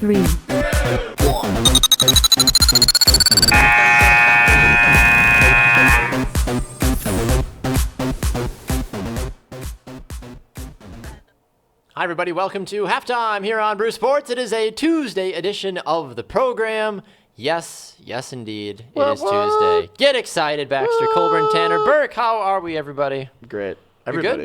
3, Hi, everybody. Welcome to Halftime here on Brew Sports. It is a Tuesday edition of the program. Yes, indeed. It is Tuesday. Get excited, Baxter, Colburn, Tanner, Burke. How are we, everybody? Great. You're Everybody.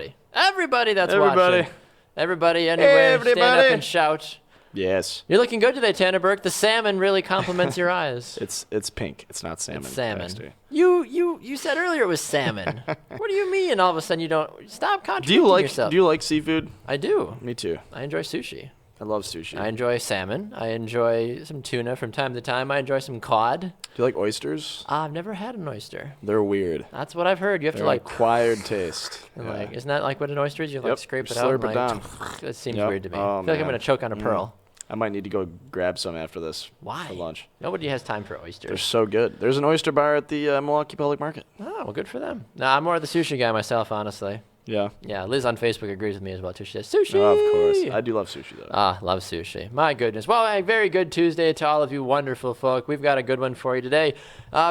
good? Everybody that's Everybody. watching. Everybody, anywhere. Stand up Everybody. and shout. Yes. You're looking good today, Tanner Burke. The salmon really compliments your eyes. It's pink. It's not salmon. It's salmon. Baxter. You said earlier it was salmon. What do you mean all of a sudden you don't? Stop Do contradicting you yourself. like seafood? I do. Me too. I enjoy sushi. I love sushi. I enjoy salmon. I enjoy some tuna from time to time. I enjoy some cod. Do you like oysters? I've never had an oyster. They're weird. That's what I've heard. You have They're to like, acquired taste. and Yeah. like, isn't that like what an oyster is? You like Yep, scrape it you out. slurp and, it like, down. That seems Yep. weird to me. Oh, I feel like I'm man. gonna choke on a pearl. I might need to go grab some after this. Why? For lunch. Nobody has time for oysters. They're so good. There's an oyster bar at the Milwaukee Public Market. Oh, well, good for them. No, I'm more of the sushi guy myself, honestly. Yeah. Yeah, Liz on Facebook agrees with me as well too. She says sushi. Oh, of course. I do love sushi though. Love sushi. My goodness. Well, a very good Tuesday to all of you wonderful folk. We've got a good one for you today.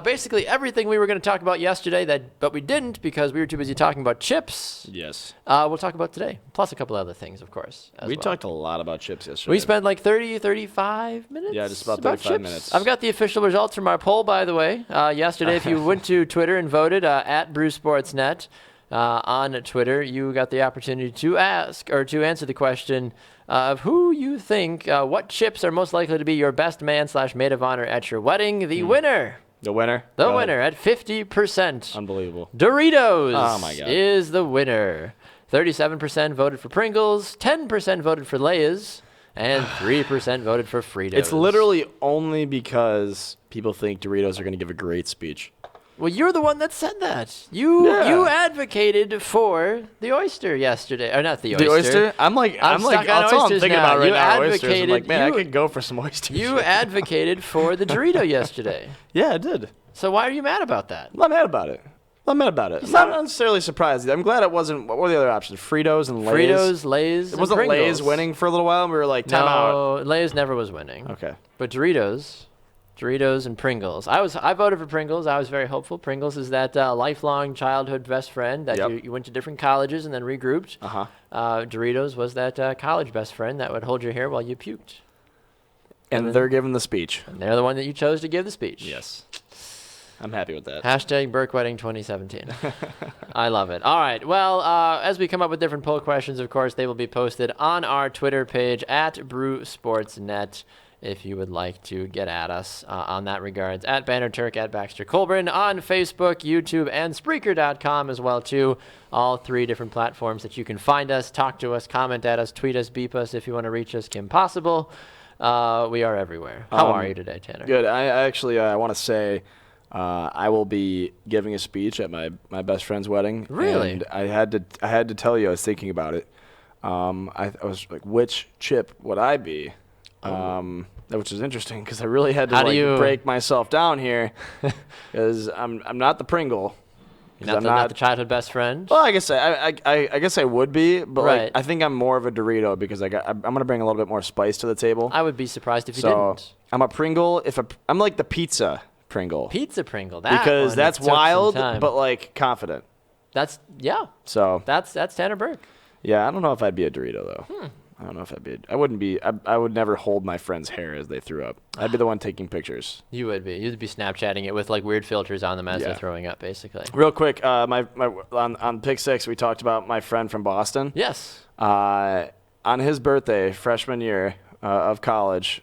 Basically everything we were going to talk about yesterday, but we didn't because we were too busy talking about chips. Yes. We'll talk about today, plus a couple other things, of course. We talked a lot about chips yesterday. We spent like 35 minutes? Yeah, just about 35 chips. minutes. I've got the official results from our poll, by the way. Yesterday, if you went to Twitter and voted at BrewSportsNet on Twitter, you got the opportunity to ask or to answer the question of who you think, what chips are most likely to be your best man/maid of honor at your wedding. The winner. The winner? The Go winner ahead. at 50%. Unbelievable. Doritos Oh, my God. is the winner. 37% voted for Pringles, 10% voted for Lay's, and 3% voted for Fritos. It's literally only because people think Doritos are going to give a great speech. Well, you're the one that said that. You advocated for the oyster yesterday, or not the oyster. The oyster? I'm like, stuck on that's all I'm oysters thinking now. about right You now. Oysters. I'm like, advocated- man, you- I could go for some oysters. You advocated for the Dorito yesterday. Yeah, I did. So why are you mad about that? I'm not mad about it. I'm not necessarily surprised. I'm glad it wasn't. What were the other options? Fritos and Lay's. Fritos, Lay's, It wasn't and Pringles. Lay's winning for a little while. And we were like, time out. No, Lay's never was winning. Okay. But Doritos and Pringles. I voted for Pringles. I was very hopeful. Pringles is that lifelong childhood best friend that Yep. you went to different colleges and then regrouped. Uh-huh. Doritos was that college best friend that would hold your hair while you puked. And they're giving the speech. And they're the one that you chose to give the speech. Yes. I'm happy with that. Hashtag Burke Wedding 2017. I love it. All right. Well, as we come up with different poll questions, of course, they will be posted on our Twitter page at BrewSportsNet if you would like to get at us on that regards. At Banner Turk, at Baxter Colburn, on Facebook, YouTube, and Spreaker.com as well, too. All three different platforms that you can find us, talk to us, comment at us, tweet us, beep us if you want to reach us, Kim Possible. We are everywhere. How are you today, Tanner? Good. I actually want to say I will be giving a speech at my best friend's wedding. Really? And I had to tell you, I was thinking about it. I was like, which chip would I be? Which is interesting because I really had to break myself down here because I'm not the Pringle. You're not the childhood best friend? Well, I guess I guess I would be, but Right. like, I think I'm more of a Dorito because I'm gonna bring a little bit more spice to the table. I would be surprised if you So didn't. I'm a Pringle. I'm like the pizza Pringle Pizza Pringle. That because one that's took some wild, time. but like confident. That's So That's Tanner Burke. yeah, I don't know if I'd be a Dorito though. I don't know if I'd be. I wouldn't be. I would never hold my friend's hair as they threw up. I'd be the one taking pictures. You would be. You'd be Snapchatting it with like weird filters on them as they're Yeah. throwing up, basically. Real quick, my on Pick 6 we talked about my friend from Boston. Yes. On his birthday, freshman year of college,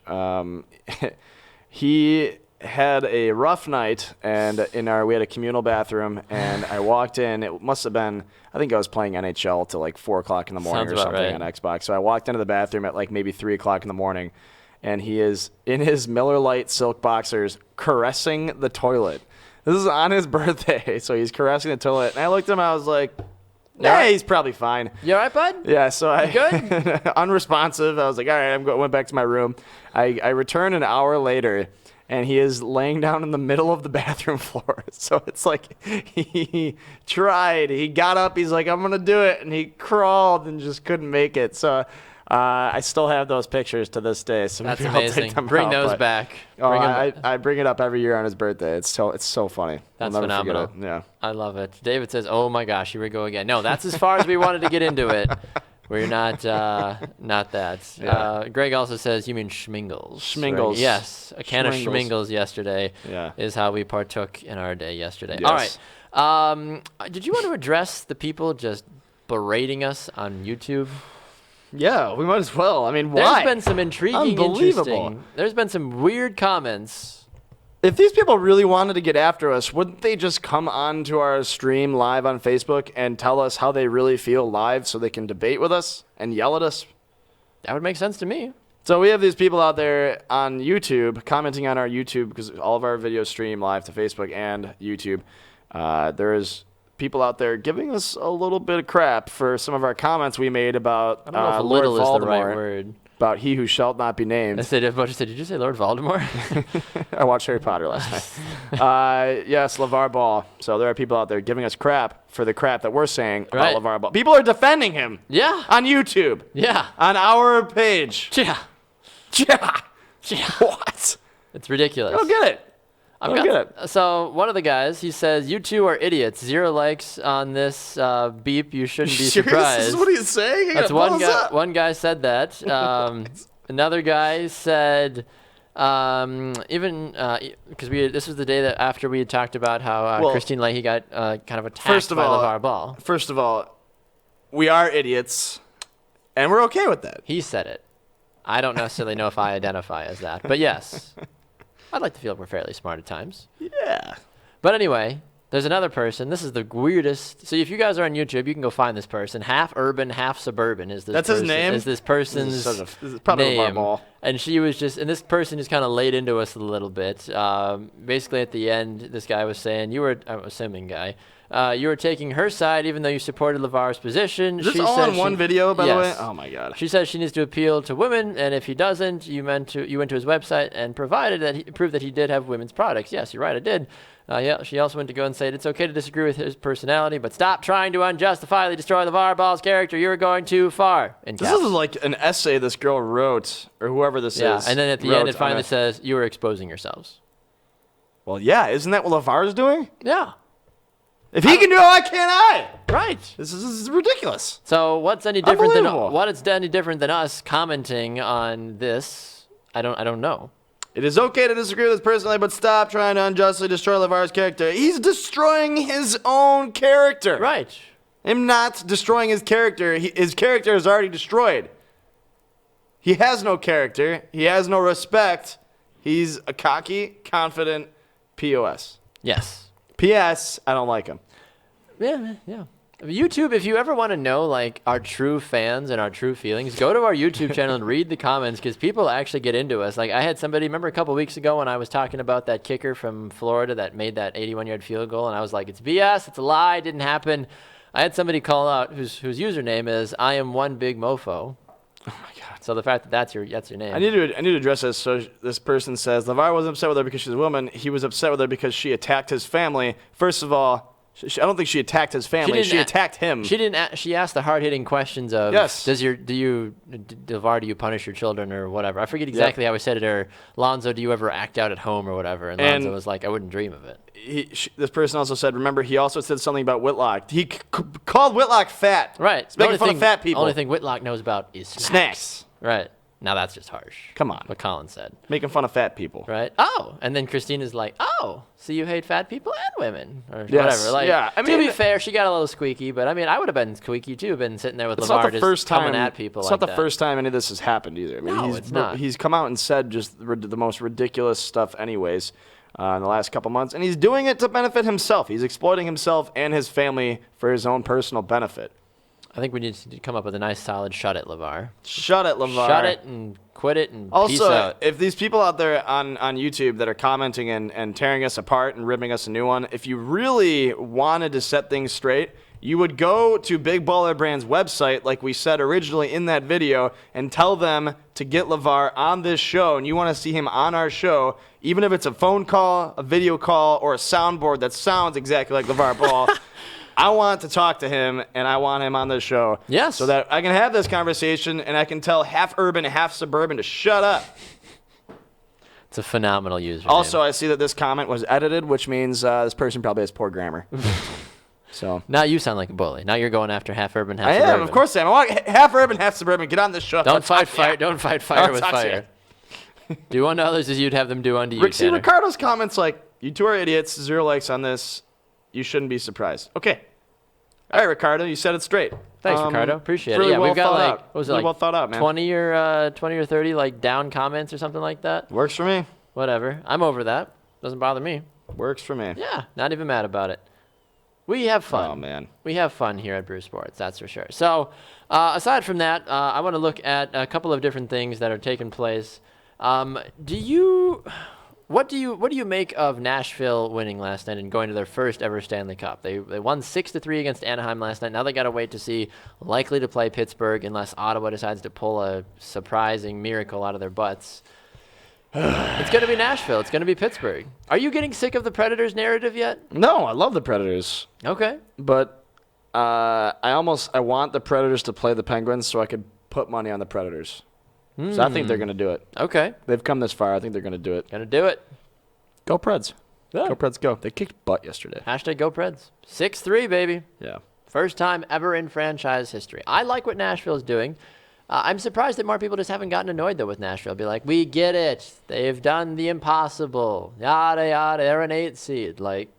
he had a rough night, and we had a communal bathroom, and I walked in. It must have been, I think I was playing NHL till like 4 o'clock in the morning Sounds or about something right. on Xbox. So I walked into the bathroom at like maybe 3 o'clock in the morning, and he is in his Miller Lite silk boxers caressing the toilet. This is on his birthday, so he's caressing the toilet. And I looked at him, I was like, yeah, he's probably fine. You all right, bud? Yeah, so I good? unresponsive. I was like, all right, went back to my room. I returned an hour later, and he is laying down in the middle of the bathroom floor. So it's like he tried. He got up. He's like, I'm going to do it. And he crawled and just couldn't make it. So I still have those pictures to this day, so That's maybe I'll amazing. take them Bring out, those but- back. Oh, Bring 'em- I bring it up every year on his birthday. It's so funny. That's I'll never phenomenal. Forget it. Yeah. I love it. David says, "Oh my gosh, here we go again." No, that's as far as we wanted to get into it. We're not that. Yeah. Greg also says, "You mean schmingles?" Schmingles. Right? Yes, a can of Schmingles. schmingles yesterday Yeah. is how we partook in our day yesterday. Yes. All right. Did you want to address the people just berating us on YouTube? Yeah, we might as well. I mean, why? There's been some intriguing, interesting. There's been some weird comments. If these people really wanted to get after us, wouldn't they just come on to our stream live on Facebook and tell us how they really feel live so they can debate with us and yell at us? That would make sense to me. So we have these people out there on YouTube commenting on our YouTube because all of our videos stream live to Facebook and YouTube. There's people out there giving us a little bit of crap for some of our comments we made about I don't know if Lord little is the right Voldemort, word. about he who shall not be named. I said, did you say Lord Voldemort? I watched Harry Potter last night. Yes, LeVar Ball. So there are people out there giving us crap for the crap that we're saying Right. about LeVar Ball. People are defending him Yeah. on YouTube, Yeah. on our page. Yeah. Yeah. Yeah. What? It's ridiculous. I don't get it. I don't get it. So one of the guys, he says, "You two are idiots. 0 likes on this beep. You shouldn't be Serious? surprised." This is what he's saying? That's one guy. One guy said that. Another guy said, because this was the day that after we had talked about how Well, Christine Leahy got kind of attacked first of by all- LeVar Ball. First of all, we are idiots, and we're okay with that. He said it. I don't necessarily know if I identify as that, but yes, I'd like to feel we're fairly smart at times. Yeah. But anyway, there's another person. This is the weirdest. So if you guys are on YouTube, you can go find this person. Half urban, half suburban is this. That's his person, name? Is this person's This is probably LeVar name? Ball. And she was just, and this person just kind of laid into us a little bit. Basically, at the end, this guy was saying, I'm assuming guy, you were taking her side even though you supported LeVar's position. Is this She all said on one video, by the way? Yes. Oh, my God. She says she needs to appeal to women, and if he doesn't, you went to his website and proved that he did have women's products. Yes, you're right, I did. Yeah, she also went to go and say it's okay to disagree with his personality, but stop trying to unjustifiably destroy LeVar Ball's character. You're going too far. This is like an essay this girl wrote, or whoever this yeah, is. and then at the wrote end it on finally it. says you were exposing yourselves. Well, yeah, isn't that what LeVar's doing? Yeah, If he can do it, why can't I? right. This is ridiculous. So what's any different than Unbelievable. what is any different than us commenting on this? I don't know. It is okay to disagree with his personality, but stop trying to unjustly destroy LeVar's character. He's destroying his own character. Right. Him not destroying his character. His character is already destroyed. He has no character. He has no respect. He's a cocky, confident POS. Yes. P.S. I don't like him. Yeah. YouTube, if you ever want to know like our true fans and our true feelings, go to our YouTube channel and read the comments because people actually get into us. Like I had somebody, remember a couple weeks ago when I was talking about that kicker from Florida that made that 81-yard field goal, and I was like, it's BS, it's a lie, it didn't happen. I had somebody call out whose username is I am one big mofo. Oh my God. So the fact that that's your name. I need to address this. So this person says LeVar wasn't upset with her because she's a woman. He was upset with her because she attacked his family. First of all, I don't think she attacked his family. She attacked him. She didn't. She asked the hard-hitting questions of, Yes. LeVar, do you punish your children or whatever? I forget exactly how he said it. Or Lonzo, do you ever act out at home or whatever? And Lonzo was like, I wouldn't dream of it. This person also said, remember, he also said something about Whitlock. He called Whitlock fat. Right. He's making fun of fat people. Only thing Whitlock knows about is Snacks. Right. Now that's just harsh. Come on. What Colin said. Making fun of fat people. Right. Oh, and then Christine is like, oh, so you hate fat people and women or Yes. whatever. Like, Yeah, I to mean- be fair, she got a little squeaky, but I mean, I would have been squeaky too, been sitting there with It's LeVar not the just first time coming at people. It's like not the that. first time any of this has happened either. I mean, No, it's not. He's come out and said just the most ridiculous stuff, anyways, in the last couple months, and he's doing it to benefit himself. He's exploiting himself and his family for his own personal benefit. I think we need to come up with a nice solid shut it, LeVar. Shut it, LeVar. Shut it and quit it and peace Also, out. if these people out there on YouTube that are commenting and tearing us apart and ripping us a new one, if you really wanted to set things straight, you would go to Big Baller Brand's website, like we said originally in that video, and tell them to get LeVar on this show, and you want to see him on our show, even if it's a phone call, a video call, or a soundboard that sounds exactly like LeVar Ball. I want to talk to him, and I want him on this show. Yes. So that I can have this conversation, and I can tell half urban, half suburban to shut up. It's a phenomenal username. Also, I see that this comment was edited, which means this person probably has poor grammar. So now you sound like a bully. Now you're going after half urban, half I suburban. am, of course I am. I want half urban, half suburban. Get on this show. Don't fight fire. Don't fight fire with talk to fire. Do unto others as you'd have them do unto you, Rick, see, Tanner. Ricardo's comments like, you two are idiots, 0 likes on this. You shouldn't be surprised. Okay. All right, Ricardo, you said it straight. Thanks, Ricardo. Appreciate really it. Yeah, well we've got thought like, out. what was it, Really like well thought out, man. 20 or 30 like down comments or something like that. Works for me. Whatever. I'm over that. Doesn't bother me. Works for me. Yeah, not even mad about it. We have fun. Oh, man. We have fun here at Brew Sports, that's for sure. So, aside from that, I want to look at a couple of different things that are taking place. What do you make of Nashville winning last night and going to their first ever Stanley Cup? They won 6-3 against Anaheim last night. Now they got to wait to see, likely to play Pittsburgh unless Ottawa decides to pull a surprising miracle out of their butts. It's going to be Nashville. It's going to be Pittsburgh. Are you getting sick of the Predators narrative yet? No, I love the Predators. Okay. But I want the Predators to play the Penguins so I could put money on the Predators. So I think they're going to do it. Okay. They've come this far. I think they're going to do it. Going to do it. Go Preds. Yeah. Go Preds, go. They kicked butt yesterday. Hashtag go Preds. 6-3, baby. Yeah. First time ever in franchise history. I like what Nashville's doing. I'm surprised that more people just haven't gotten annoyed, though, with Nashville. Be like, we get it. They've done the impossible. Yada, yada. They're an 8 seed. Like,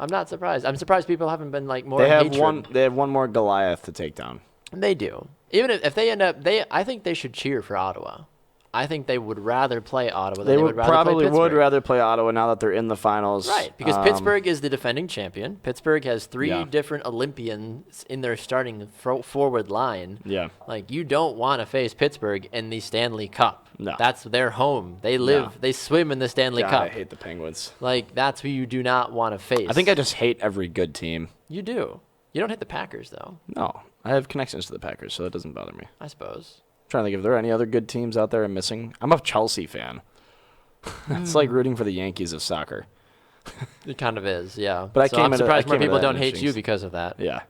I'm not surprised. I'm surprised people haven't been, like, more hatred. They have one more Goliath to take down. They do. Even if they end up, I think they should cheer for Ottawa. I think they would rather play Ottawa than they would rather probably play Pittsburgh. would rather play Ottawa now that they're in the finals. Right, because Pittsburgh is the defending champion. Pittsburgh has 3 different Olympians in their starting forward line. Yeah. Like, you don't want to face Pittsburgh in the Stanley Cup. No. That's their home. They live, they swim in the Stanley God, Cup. I hate the Penguins. Like, that's who you do not want to face. I think I just hate every good team. You do. You don't hate the Packers, though, No. I have connections to the Packers, so that doesn't bother me. I suppose. Trying to think if there are any other good teams out there I'm missing. I'm a Chelsea fan. It's like rooting for the Yankees of soccer. It kind of is, yeah. But I'm surprised more people don't hate you because of that. Yeah.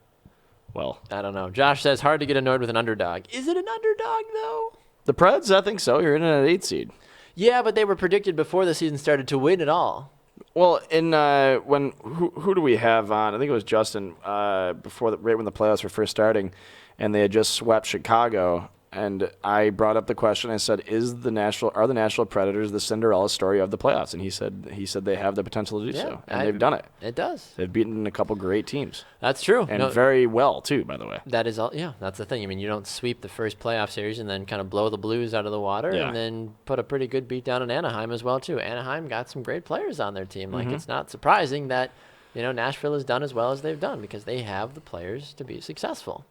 Well, I don't know. Josh says hard to get annoyed with an underdog. Is it an underdog, though? the Preds, I think so. You're in at 8 seed. Yeah, but they were predicted before the season started to win it all. Well, in who do we have on? I think it was Justin right when the playoffs were first starting, and they had just swept Chicago. And I brought up the question. I said, are the Nashville Predators the Cinderella story of the playoffs? And he said they have the potential to do so, and they've done it. It does. They've beaten a couple great teams, That's true. and very well too, by the way. That is all. Yeah, that's the thing. I mean, you don't sweep the first playoff series and then kind of blow the Blues out of the water, Yeah. and then put a pretty good beat down on Anaheim as well too. Anaheim got some great players on their team. Like, it's not surprising that Nashville has done as well as they've done because they have the players to be successful.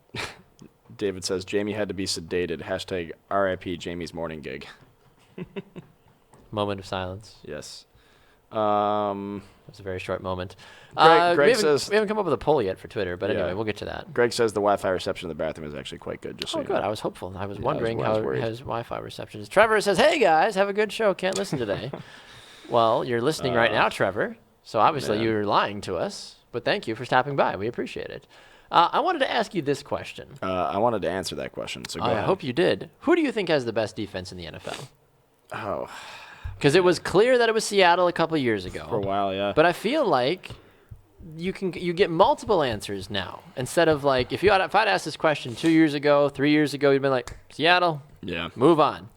David says Jamie had to be sedated. Hashtag RIP Jamie's morning gig. Moment of silence. Yes. That's a very short moment. Greg says we haven't come up with a poll yet for Twitter, but Yeah. anyway, we'll get to that. Greg says the Wi-Fi reception in the bathroom is actually quite good. Just so Oh, you good. know. I was hopeful. I was Yeah, wondering I was how worried. his Wi-Fi reception is. Trevor says, "Hey guys, have a good show. Can't listen today." Well, you're listening right now, Trevor. So obviously man. you're lying to us. But thank you for stopping by. We appreciate it. I wanted to ask you this question. I wanted to answer that question. So go I ahead. hope you did. Who do you think has the best defense in the NFL? Oh, Because it was clear that it was Seattle a couple years ago. for a while, yeah. But I feel like you get multiple answers now instead of like if I'd asked this question 2 years ago, 3 years ago, you'd been like Seattle, Yeah. move on.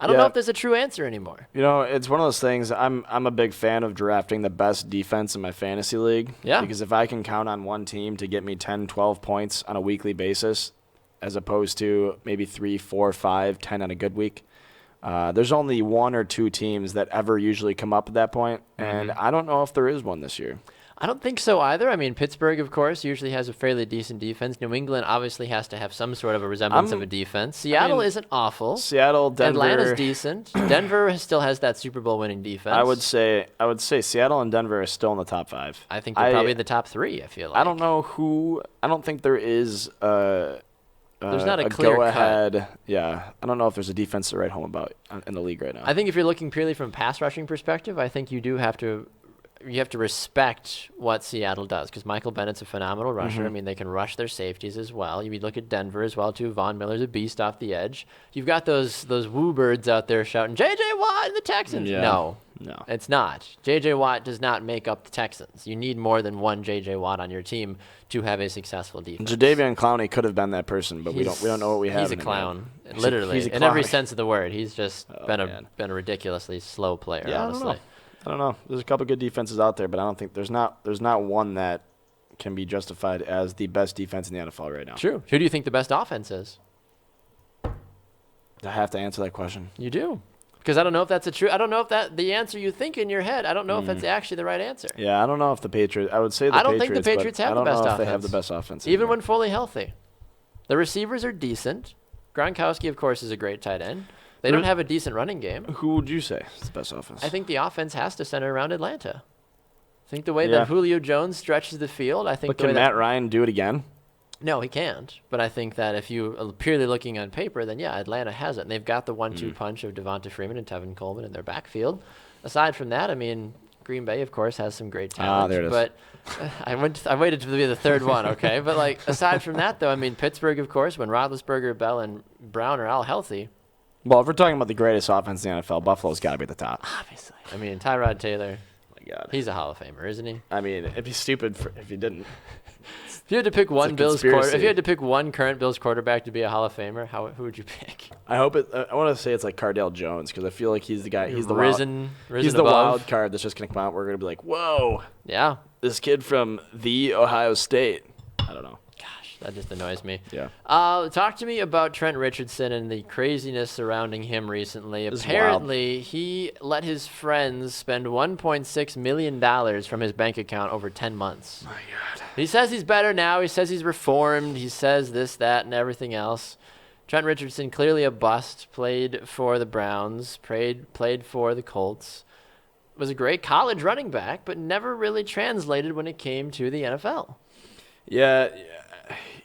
I don't know Yeah. if there's a true answer anymore. It's one of those things. I'm a big fan of drafting the best defense in my fantasy league. Yeah. Because if I can count on one team to get me 10, 12 points on a weekly basis, as opposed to maybe 3, 4, 5, 10 on a good week, there's only 1 or 2 teams that ever usually come up at that point, and I don't know if there is one this year. I don't think so either. I mean, Pittsburgh, of course, usually has a fairly decent defense. New England obviously has to have some sort of a resemblance of a defense. Seattle isn't awful. Seattle, Denver. Atlanta's decent. Denver still has that Super Bowl winning defense. I would say Seattle and Denver are still in the top 5. I think they're probably the top 3, I feel like. I don't know who. I don't think there is There's not a clear go cut. ahead. Yeah, I don't know if there's a defense to write home about in the league right now. I think if you're looking purely from a pass rushing perspective, I think you do have to you have to respect what Seattle does because Michael Bennett's a phenomenal rusher. I mean, they can rush their safeties as well. You look at Denver as well, too. Von Miller's a beast off the edge. You've got those woo birds out there shouting, J.J. Watt and the Texans. Yeah. No, No. it's not. J.J. Watt does not make up the Texans. You need more than one J.J. Watt on your team to have a successful defense. Jadeveon Clowney could have been that person, but we don't know what we have. He's a in him clown, yet. literally, He's a in every clown. sense of the word. He's just been man. a ridiculously slow player, Yeah, honestly. I don't know. There's a couple good defenses out there, but I don't think there's not one that can be justified as the best defense in the NFL right now. True. Who do you think the best offense is? I have to answer that question. You do. Because I don't know if that's I don't know if that the answer you think in your head, I don't know if that's actually the right answer. Yeah, I don't know if the Patriots. I would say I don't think the Patriots have the best I don't know if offense. they have the best offense. Even when fully healthy. The receivers are decent. Gronkowski, of course, is a great tight end. They don't have a decent running game. Who would you say is the best offense? I think the offense has to center around Atlanta. I think the way Yeah. that Julio Jones stretches the field, I think But the way can Matt Ryan do it again? No, he can't. But I think that if you are purely looking on paper, then yeah, Atlanta has it. And they've got the 1-2 punch of Devonta Freeman and Tevin Coleman in their backfield. Aside from that, I mean, Green Bay, of course, has some great talent. There it is. But I waited to be the third one, okay? But, like, aside from that, though, I mean, Pittsburgh, of course, when Roethlisberger, Bell, and Brown are all healthy. Well, if we're talking about the greatest offense in the NFL, Buffalo's got to be at the top. Obviously. I mean, Tyrod Taylor, My God. he's a Hall of Famer, isn't he? I mean, it'd be stupid if he didn't. If you had to pick one conspiracy. if you had to pick one current Bills quarterback to be a Hall of Famer, who would you pick? I hope it. I want to say it's like Cardale Jones because I feel like he's the guy. He's the risen He's the above. wild card that's just gonna come out. We're gonna be like, whoa, Yeah. this kid from the Ohio State. I don't know. Gosh, that just annoys me. Yeah. Talk to me about Trent Richardson and the craziness surrounding him recently. This is Apparently, he let his friends spend $1.6 million from his bank account over 10 months. My God. He says he's better now. He says he's reformed. He says this, that, and everything else. Trent Richardson, clearly a bust, played for the Browns, played for the Colts. Was a great college running back, but never really translated when it came to the NFL. Yeah.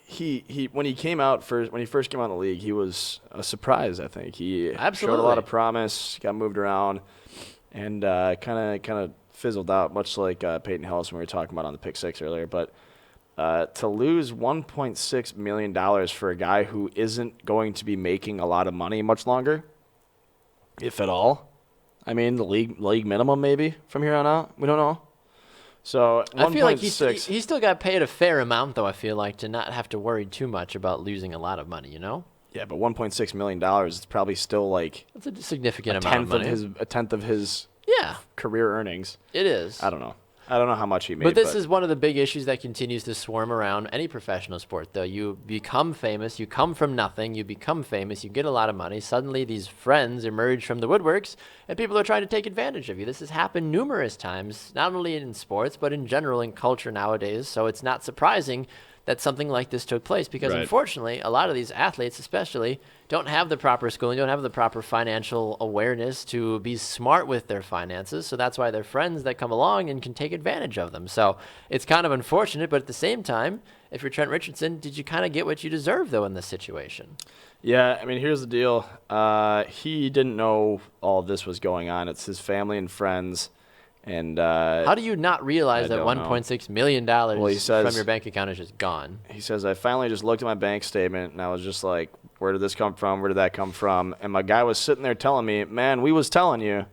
He when he first came out in the league, he was a surprise. I think he showed a Absolutely. lot of promise. Got moved around, and kind of fizzled out, much like Peyton Hillis when we were talking about on the Pick Six earlier. But to lose $1.6 million for a guy who isn't going to be making a lot of money much longer, if at all. I mean, the league minimum maybe from here on out. We don't know. So I feel like he 1.6. still got paid a fair amount, though, I feel like, to not have to worry too much about losing a lot of money, you know? Yeah, but $1.6 million is probably still like That's a significant a amount tenth of money. a tenth of his Yeah, career earnings. it is. I don't know. I don't know how much he made. But this is one of the big issues that continues to swarm around any professional sport, though. You become famous, you come from nothing, you become famous, you get a lot of money. Suddenly, these friends emerge from the woodworks, and people are trying to take advantage of you. This has happened numerous times, not only in sports, but in general in culture nowadays. So it's not surprising that something like this took place because, Right. unfortunately, a lot of these athletes, especially, don't have the proper schooling, don't have the proper financial awareness to be smart with their finances. So that's why they're friends that come along and can take advantage of them. So it's kind of unfortunate, but at the same time, if you're Trent Richardson, did you kind of get what you deserve, though, in this situation? Yeah, I mean, here's the deal. He didn't know all this was going on. It's his family and friends. And How do you not realize I that don't know. $1.6 million He says- from your bank account is just gone? he says, I finally just looked at my bank statement, and I was just like, where did this come from? Where did that come from? And my guy was sitting there telling me, man, we was telling you.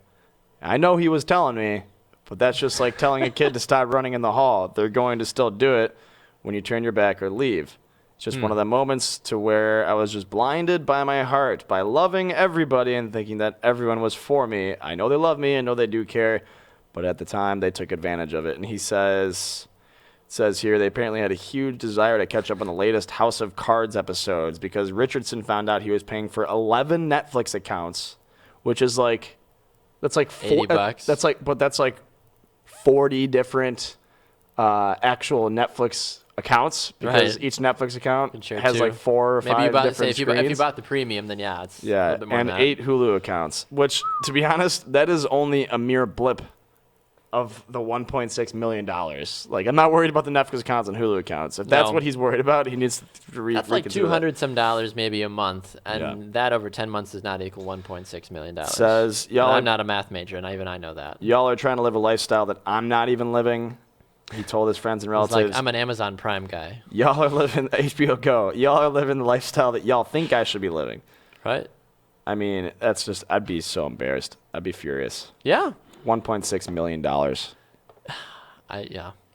I know he was telling me, but that's just like telling a kid to stop running in the hall. They're going to still do it when you turn your back or leave. It's just one of the moments to where I was just blinded by my heart, by loving everybody and thinking that everyone was for me. I know they love me. I know they do care. But at the time, they took advantage of it. And he says here, they apparently had a huge desire to catch up on the latest House of Cards episodes because Richardson found out he was paying for 11 Netflix accounts, which is like, that's like $80. That's like 40 different actual Netflix accounts because Right. each Netflix account Can share has two. like 4 or 5 Maybe different if you screens. bought the premium, then yeah, it's a Yeah, little bit more and than that. 8 Hulu accounts, which, to be honest, that is only a mere blip of the $1.6 million. Like, I'm not worried about the Netflix accounts and Hulu accounts. If that's what he's worried about, he needs to That's like $200 some dollars maybe a month, and Yeah. that over 10 months does not equal $1.6 million. Says, And I'm not a math major, and even I know that. y'all are trying to live a lifestyle that I'm not even living. He told his friends and He's relatives. like, I'm an Amazon Prime guy. Y'all are living HBO Go. Y'all are living the lifestyle that y'all think I should be living. Right? I mean, that's just, I'd be so embarrassed. I'd be furious. Yeah. $1.6 million.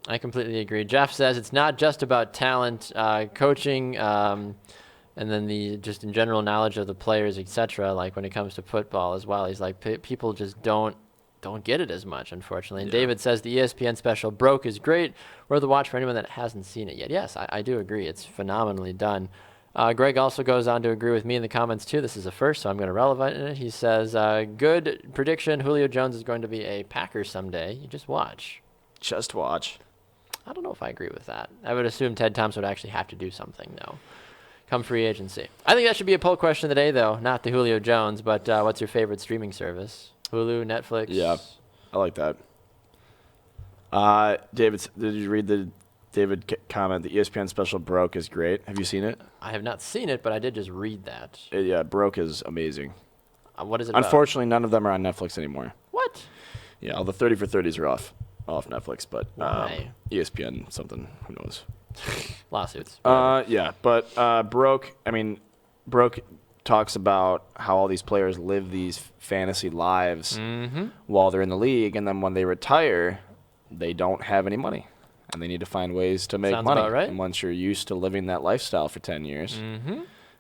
I completely agree. Jeff says it's not just about talent, coaching, and then the just in general knowledge of the players, etc. Like when it comes to football as well, he's like people just don't get it as much, unfortunately. And David says the ESPN special Broke is great. Worth a watch for anyone that hasn't seen it yet. Yes, I do agree. It's phenomenally done. Greg also goes on to agree with me in the comments too. This is a first, so I'm going to relevant it. He says, good prediction. Julio Jones is going to be a Packer someday. You just watch. Just watch. I don't know if I agree with that. I would assume Ted Thompson would actually have to do something, though. Come free agency. I think that should be a poll question of the day, though. Not the Julio Jones, but what's your favorite streaming service? Hulu, Netflix? Yeah, I like that. David, did you read the David comment? The ESPN special Broke is great. Have you seen it? I have not seen it, but I did just read that. Yeah, Broke is amazing. What is it about? Unfortunately, none of them are on Netflix anymore. What? Yeah, all the 30 for 30s are off Netflix, but Why? ESPN something, who knows? Lawsuits. Yeah, but Broke talks about how all these players live these fantasy lives while they're in the league, and then when they retire, they don't have any money, and they need to find ways to make Sounds money. about right. And once you're used to living that lifestyle for 10 years,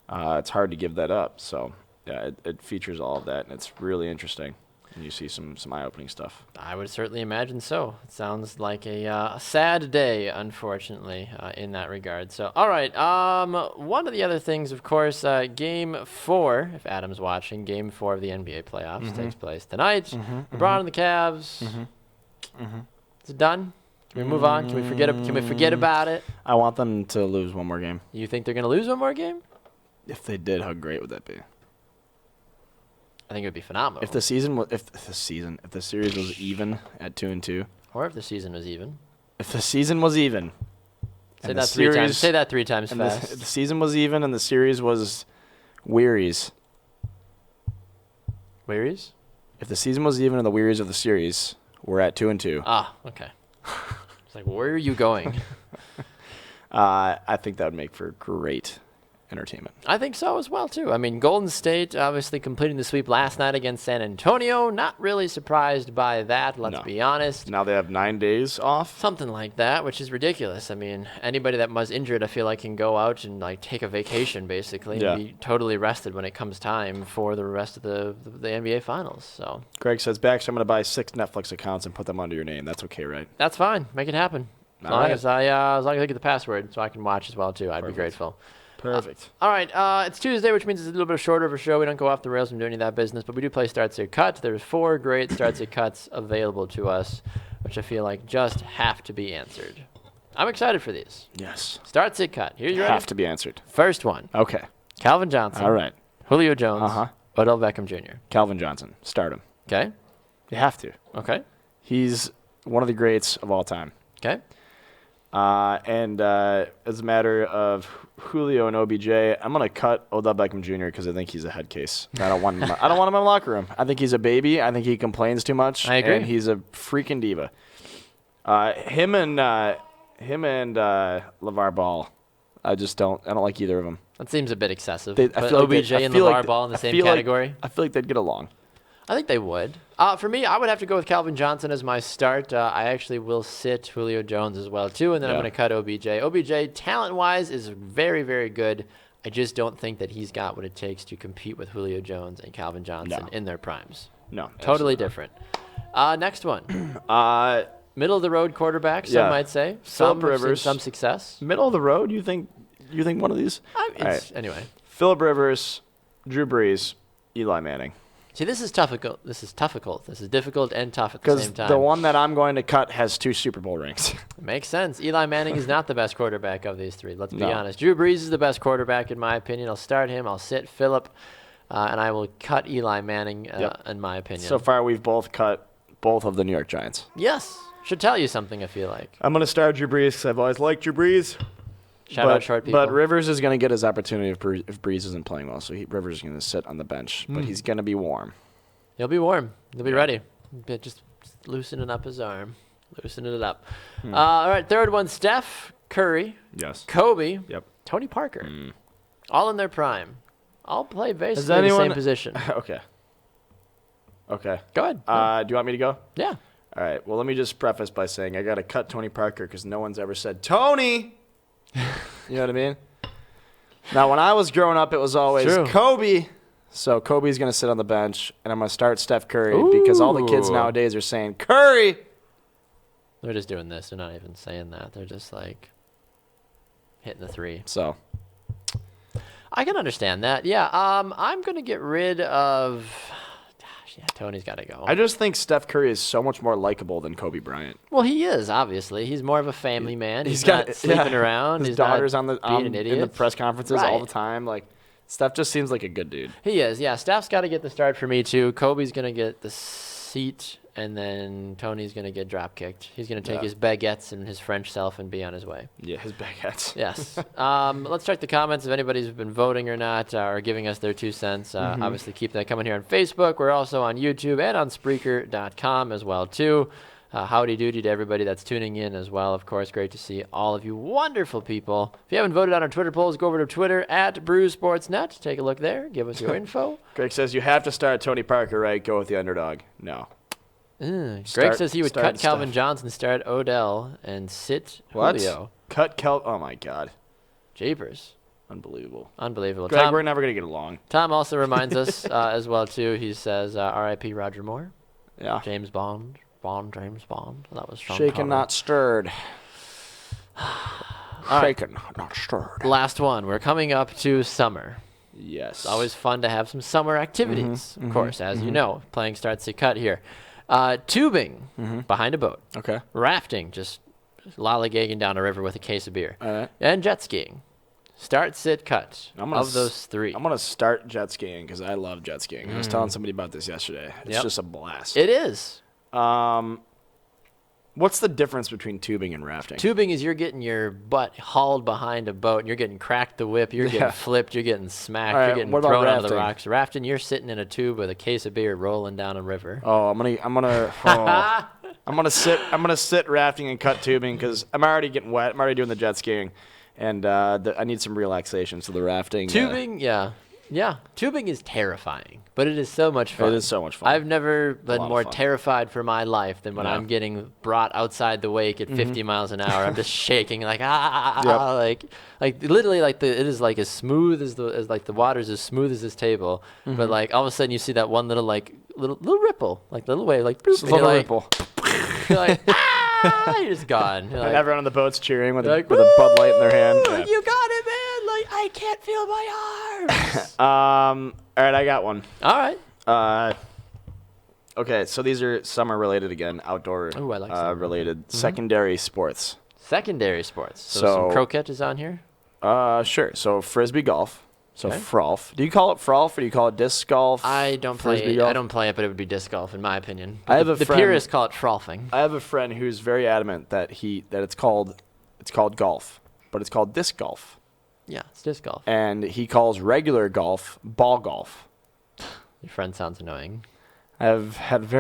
it's hard to give that up. So, yeah, it features all of that, and it's really interesting. And you see some eye-opening stuff. I would certainly imagine so. It sounds like a sad day, unfortunately, in that regard. So, all right. One of the other things, of course, Game 4, if Adam's watching, Game 4 of the NBA playoffs takes place tonight. LeBron and the Cavs. Is it done? Can we move on? Can we forget about it? I want them to lose one more game. You think they're going to lose one more game? If they did, how great would that be? I think it would be phenomenal. If the series was even at 2-2, or if the season was even. if the season was even, Say that three times. Say that 3 times and fast. if the season was even and the series was wearies. Wearies? If the season was even and the wearies of the series were at 2-2, Ah, okay. It's like, where are you going? I think that would make for great entertainment. I think so as well, too. I mean, Golden State obviously completing the sweep last night against San Antonio. Not really surprised by that, let's be honest. Now they have 9 days off. Something like that, which is ridiculous. I mean, anybody that was injured, I feel like, can go out and like take a vacation, basically, and be totally rested when it comes time for the rest of the NBA Finals. So Greg says, Baxter, I'm going to buy 6 Netflix accounts and put them under your name. That's okay, right? that's fine. Make it happen. As long as I get the password, so I can watch as well too. I'd be grateful. Perfect. All right, it's Tuesday, which means it's a little bit shorter of a show. We don't go off the rails and do any of that business, but we do play Starts Your Cut. There's 4 great Starts Your Cuts available to us, which I feel like just have to be answered. I'm excited for these. Yes. Starts Your Cut. Here's your Have to be answered. First one. Okay. Calvin Johnson. All right. Julio Jones. Odell Beckham Jr. Calvin Johnson. Start him. Okay. You have to. Okay. He's one of the greats of all time. Okay. And as a matter of Julio and OBJ, I'm gonna cut Odell Beckham Jr. because I think he's a head case. I don't want him. I don't want him in the locker room. I think he's a baby. I think he complains too much. I agree. And he's a freaking diva. Him and LeVar Ball. I don't like either of them. That seems a bit excessive. I But feel like OBJ and LeVar Ball in the same category? I feel like they'd get along. I think they would. For me, I would have to go with Calvin Johnson as my start. I actually will sit Julio Jones as well, too, and then I'm going to cut OBJ. OBJ, talent-wise, is very, very good. I just don't think that he's got what it takes to compete with Julio Jones and Calvin Johnson in their primes. No. Totally different. Next one. Middle-of-the-road quarterback, some might say. Phillip Some Rivers. some success. Middle of the road, you think one of these? Anyway. Phillip Rivers, Drew Brees, Eli Manning. See, this is difficult. This is difficult and tough at the same time. Because the one that I'm going to cut has 2 Super Bowl rings. Makes sense. Eli Manning is not the best quarterback of these 3. Let's be honest. Drew Brees is the best quarterback, in my opinion. I'll start him. I'll sit Phillip, and I will cut Eli Manning, in my opinion. So far, we've both cut both of the New York Giants. Yes. Should tell you something, I feel like. I'm going to start Drew Brees because I've always liked Drew Brees. Shout out short people. But Rivers is going to get his opportunity if Brees isn't playing well. So Rivers is going to sit on the bench. But he's going to be warm. He'll be warm. He'll be ready. Just loosening up his arm. Loosening it up. All right, third one, Steph Curry. Yes. Kobe. Yep. Tony Parker. All in their prime. All play basically the same position. Okay. Go ahead. Do you want me to go? Yeah. All right. Well, let me just preface by saying I got to cut Tony Parker because no one's ever said, Tony! You know what I mean? Now, when I was growing up, it was always True. Kobe. So Kobe's going to sit on the bench, and I'm going to start Steph Curry because all the kids nowadays are saying, Curry! They're just doing this. They're not even saying that. They're just like hitting the three. So I can understand that. Yeah. I'm going to get rid of... Gosh, yeah, Tony's got to go. I just think Steph Curry is so much more likable than Kobe Bryant. Well, he is, obviously. He's more of a family man. He's got not sleeping around. His He's daughter's not on the being an idiot. in the press conferences all the Right. time. Like, Steph just seems like a good dude. He is, yeah. Steph's got to get the start for me, too. Kobe's going to get the seat, and then Tony's going to get drop-kicked. He's going to take his baguettes and his French self and be on his way. Yeah, his baguettes. Yes. Let's check the comments if anybody's been voting or not or giving us their 2 cents. Obviously, keep that coming here on Facebook. We're also on YouTube and on Spreaker.com as well, too. Howdy doody to everybody that's tuning in as well. Of course, great to see all of you wonderful people. If you haven't voted on our Twitter polls, go over to Twitter at BrewSportsNet. Take a look there. Give us your info. Greg says you have to start Tony Parker, right? Go with the underdog. No. Greg says he would cut Calvin Johnson, start Odell, and sit Julio. Oh, my God. Japers. Unbelievable. Unbelievable. Greg, we're never going to get along. Tom also reminds us as well, too. He says, R.I.P. Roger Moore. Yeah. James Bond. James Bond. That was Sean Shaken, Connery. not stirred. Shaken, not stirred. Last one. We're coming up to summer. Yes. It's always fun to have some summer activities, of course, as you know. Playing starts to cut here. Tubing behind a boat. Okay. Rafting, just lollygagging down a river with a case of beer. All right. And jet skiing. Start, sit, cut. Of those three. I'm going to start jet skiing because I love jet skiing. I was telling somebody about this yesterday. It's just a blast. It is. What's the difference between tubing and rafting? Tubing is you're getting your butt hauled behind a boat, and you're getting cracked the whip, you're getting flipped, you're getting smacked, right, you're getting what about thrown out of the rafting? rocks. Rafting, you're sitting in a tube with a case of beer rolling down a river. Oh, I'm gonna sit rafting and cut tubing because I'm already getting wet. I'm already doing the jet skiing, and I need some relaxation. So the rafting. Tubing, yeah. Tubing is terrifying, but it is so much fun. It is so much fun. I've never been lot of more fun. terrified for my life than when I'm getting brought outside the wake at 50 miles an hour. I'm just shaking like like literally like it is like as smooth as the water's as smooth as this table, but like all of a sudden you see that one little ripple, like little wave, like Just a little ripple. You're like you're just gone. You're And like, everyone on the boat's cheering with like, a Bud Light in their hand. "Woo, Yeah. you got it, man! Like I can't feel my arms." All right, I got one. All right. Okay, so these are summer related again, outdoor Ooh, I like summer. related, secondary sports. Secondary sports. So So- some croquet is on here. Sure. So frisbee golf. So Okay. frolf. Do you call it frolf or do you call it disc golf? I don't play Frisbee it. golf? I don't play it, but it would be disc golf in my opinion. I have the, a the friend- purists call it frolfing. I have a friend who's very adamant that it's called golf, but it's called disc golf, Yeah, it's disc golf. and he calls regular golf ball golf. Your friend sounds annoying. I've had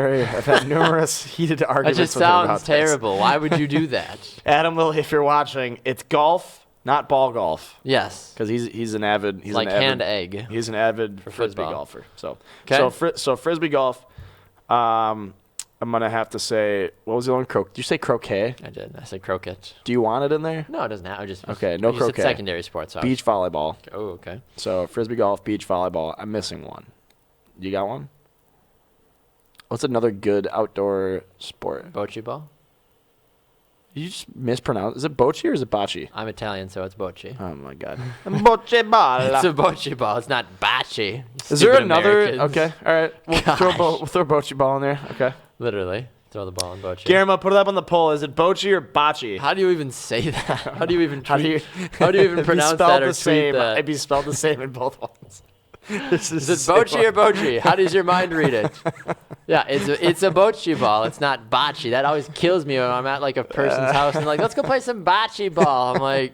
numerous heated That arguments just with him about sounds this. terrible. Why would you do that? Adam Lilly, if you're watching, it's golf, not ball golf, Yes. because he's an avid Like hand egg. He's an avid frisbee football. golfer. So Okay. so frisbee golf. I'm gonna have to say, what was the one? Did you say croquet? I did. I said croquet. Do you want it in there? No, it doesn't have. Okay, no you croquet. Said secondary sports. So Beach volleyball. Oh, okay. So frisbee golf, beach volleyball. I'm missing one. You got one? What's another good outdoor sport? Bocce ball. You just mispronounce. Is it bocce or is it bocce? I'm Italian, so it's bocce. Oh my god. Bocce ball. It's a bocce ball. It's not bocce. Is there stupid another? Americans. Okay, all right. We'll throw bocce ball in there. Okay. Literally, throw the ball in bocce. Guillermo, put it up on the poll. Is it bocce or bocce? How do you even say that? How do you even How do you even it'd be pronounce spelled that or the tweet same? that? It'd be spelled the same in both ones. Is it bocce or bocce? How does your mind read it? Yeah, it's a bocce ball. It's not bocce. That always kills me when I'm at like a person's house and like, let's go play some bocce ball. I'm like,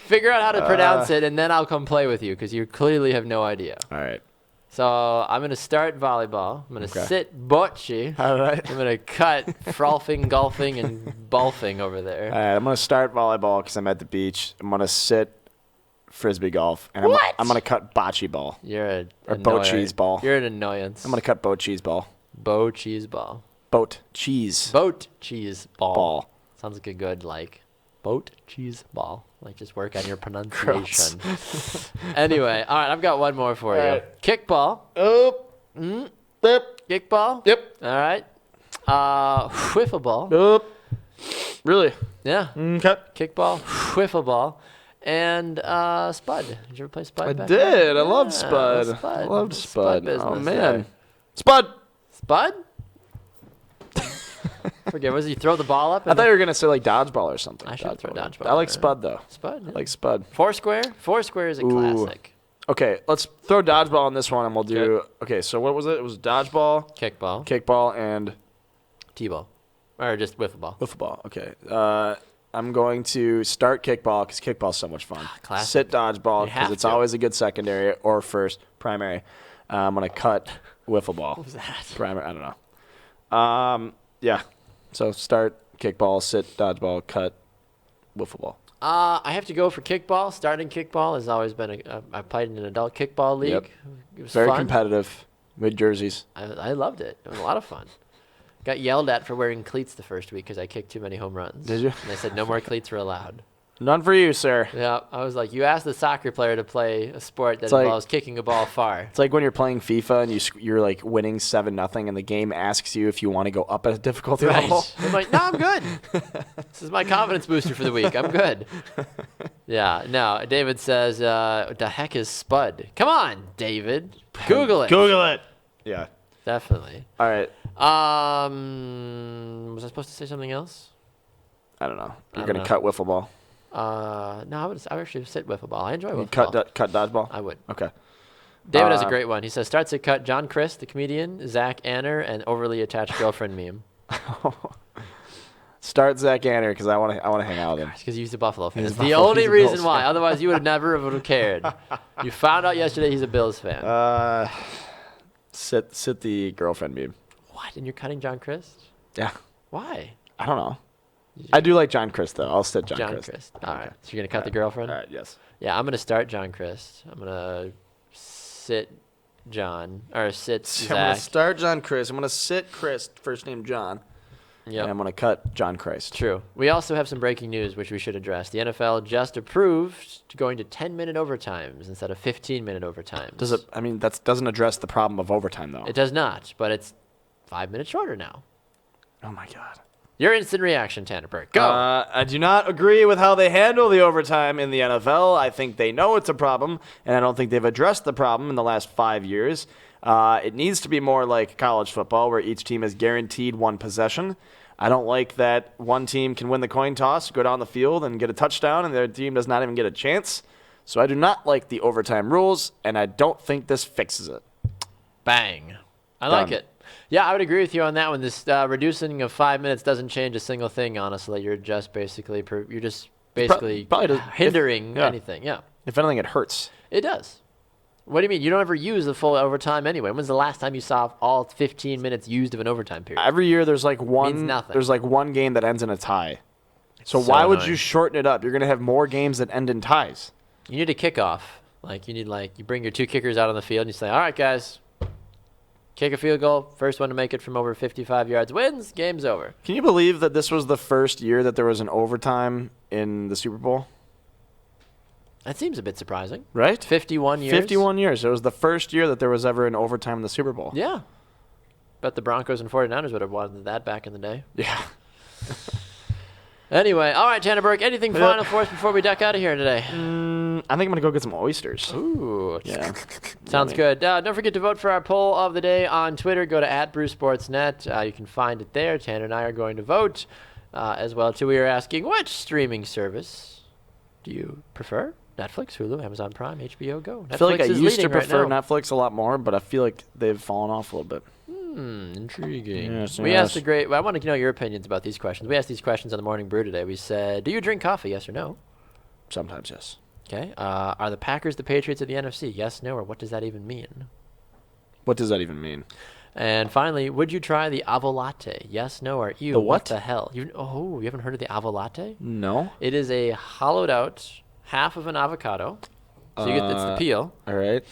figure out how to pronounce it and then I'll come play with you because you clearly have no idea. All right. So I'm going to start volleyball. I'm going to sit bocce. All right. I'm going to cut frolfing, golfing, and balfing over there. All right. I'm going to start volleyball because I'm at the beach. I'm going to sit frisbee golf. And What? I'm going to cut bocce ball. You're Or boat cheese ball. You're an annoyance. I'm going to cut boat cheese ball. Boat cheese ball. Boat cheese Boat cheese ball. ball. Sounds like a good, like, boat cheese ball. Like, just work on your pronunciation. Anyway, all right, I've got one more for you. right. Kickball. Yep. Kickball. Yep. All right. Wiffle ball. Yep. Really? Yeah. Okay. Kickball, wiffle ball, and Spud. Did you ever play Spud? I back did. then? I loved Yeah, Spud. Spud. I loved Spud. business Oh, man. there. Spud. Spud? Forget, was he throw the ball up? I thought you were going to say like dodgeball or something. I should throw dodgeball. I like there. Spud, though. Spud. I Yeah. like Spud. Foursquare. Foursquare is a Ooh. classic. Okay, let's throw dodgeball on this one, and we'll do. Okay, so what was it? It was dodgeball, Kickball. kickball, and T-ball. Or just wiffle ball. wiffle ball. Okay. I'm going to start kickball because kickball's so much fun. Classic. Sit dodgeball You have because it's to. always a good secondary or first primary. I'm gonna cut wiffle ball. What was that? Primary. I don't know. Yeah. So start kickball, sit dodgeball, cut wiffle ball. I have to go for kickball. Starting kickball has always been I played in an adult kickball league. Yep. It was Very fun. competitive. Mid jerseys. I loved it. It was a lot of fun. Got yelled at for wearing cleats the first week because I kicked too many home runs. Did you? And they said no more cleats were allowed. None for you, sir. Yeah, I was like, you asked the soccer player to play a sport that It's like- involves kicking a ball far. It's like when you're playing FIFA and you're like winning 7-0, and the game asks you if you want to go up a difficulty level. I'm like, no, I'm good. This is my confidence booster for the week. I'm good. Yeah, no. David says, what the heck is Spud? Come on, David. Google it. Google it. Yeah. Definitely. All right. Was I supposed to say something else? I don't know. I You're don't gonna know. cut wiffle ball. No, I would actually sit wiffle ball. I enjoy You wiffle ball. cut dodgeball. I would. Okay. David has a great one. He says, starts to cut John Christ, the comedian, Zach Anner, and overly attached girlfriend meme. Start Zach Anner because I want to hang out with him. Because he's a Buffalo fan. He's It's a the Buffalo- only he's a reason Bills why. fan. Otherwise, you would have never cared. You found out yesterday he's a Bills fan. Sit the girlfriend meme. What? And you're cutting John Christ? Yeah. Why? I don't know. I do like John Christ though. I'll sit John Christ. Christ. All right. So you're going to cut the girlfriend? All right. Yes. Yeah, I'm going to start John Christ. I'm going to sit John. Or sit I'm gonna Zach. start John Christ. I'm gonna sit Chris, first name John. Yep. And I'm gonna cut John Christ. True. We also have some breaking news which we should address. The NFL just approved going to 10-minute overtimes instead of 15-minute overtimes. Does it? I mean, that doesn't address the problem of overtime though. It does not, but it's 5 minutes shorter now. Oh my God. Your instant reaction, Tanner Burke. Go. I do not agree with how they handle the overtime in the NFL. I think they know it's a problem, and I don't think they've addressed the problem in the last 5 years. It needs to be more like college football, where each team is guaranteed one possession. I don't like that one team can win the coin toss, go down the field, and get a touchdown, and their team does not even get a chance. So I do not like the overtime rules, and I don't think this fixes it. Bang. I like Done. it. Yeah, I would agree with you on that one. This reducing of 5 minutes doesn't change a single thing, honestly. You're just basically probably does- hindering yeah. anything. Yeah, If anything, it hurts. it does. What do you mean? You don't ever use the full overtime anyway. When's the last time you saw all 15 minutes used of an overtime period? Every year there's like Means nothing. there's like one game that ends in a tie. So so why would annoying. you shorten it up? You're going to have more games that end in ties. You need a kickoff. Like, you need, like, you bring your two kickers out on the field and you say, all right, guys, kick a field goal. First one to make it from over 55 yards wins. Game's over. Can you believe that this was the first year that there was an overtime in the Super Bowl? That seems a bit surprising. Right? 51 years. 51 years. It was the first year that there was ever an overtime in the Super Bowl. Yeah. Bet the Broncos and 49ers would have wanted that back in the day. Yeah. Anyway, all right, Tanner Burke, anything Yep. final for us before we duck out of here today? I think I'm going to go get some oysters. Ooh. Yeah. Sounds Yummy. good. Don't forget to vote for our poll of the day on Twitter. Go to @BrewSportsNet. You can find it there. Tanner and I are going to vote as well, too. We are asking, which streaming service do you prefer? Netflix, Hulu, Amazon Prime, HBO Go. Netflix I feel like I is used to leading right prefer now. Netflix a lot more, but I feel like they've fallen off a little bit. Intriguing. Yes, We yes. asked I want to know your opinions about these questions. We asked these questions on the Morning Brew today. We said, do you drink coffee? Yes or no? Sometimes, yes. Okay. Are the Packers the Patriots of the NFC? Yes, no, or what does that even mean? What does that even mean? And finally, would you try the Avo Latte? Yes, no, or ew, The what? the hell? You haven't heard of the Avo Latte? No. It is a hollowed out half of an avocado. So it's the peel, All right.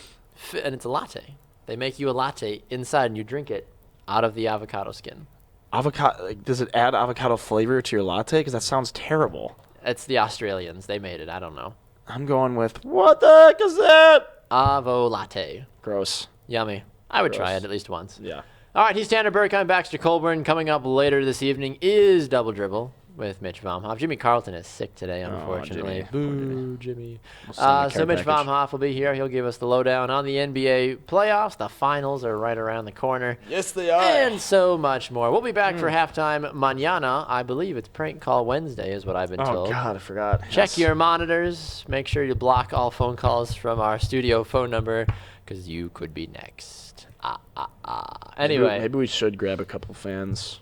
and it's a latte. They make you a latte inside, and you drink it out of the avocado skin. Avocado. Like, does it add avocado flavor to your latte? Because that sounds terrible. It's the Australians. They made it. I don't know. I'm going with, what the heck is that? Avo Latte. Gross. Yummy. I would try Gross. it at least once. Yeah. All right, he's Tanner Burke. I'm Baxter Colburn. Coming up later this evening is Double Dribble with Mitch Vomhoff. Jimmy Carlton is sick today, unfortunately. Jimmy. Boo, Jimmy. We'll send the So care Mitch package. Vomhoff will be here. He'll give us the lowdown on the NBA playoffs. The finals are right around the corner. Yes, they are. And so much more. We'll be back for halftime mañana. I believe it's Prank Call Wednesday is what I've been told. Oh, God, I forgot. Check Yes. your monitors. Make sure you block all phone calls from our studio phone number because you could be next. Anyway, Maybe we should grab a couple fans.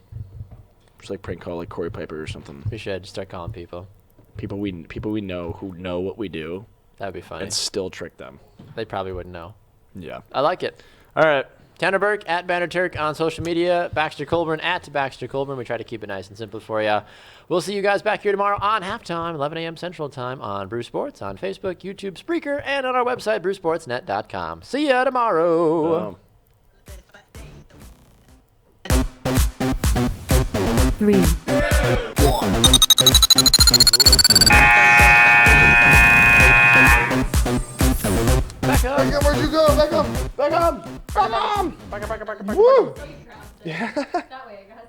Just like prank call like Corey Piper or something. we should start calling people. People we know who know what we do That would be funny. and still trick them. They probably wouldn't know. Yeah. I like it. All right. Tanner Burke at Banner Turk on social media. Baxter Colburn at Baxter Colburn. We try to keep it nice and simple for you. We'll see you guys back here tomorrow on halftime, 11 a.m. Central Time on Brew Sports, on Facebook, YouTube, Spreaker, and on our website, brewsportsnet.com. See ya tomorrow. 3, Back up. Where'd you go? Back up. Back up. Back up. Back up. Woo. That way I got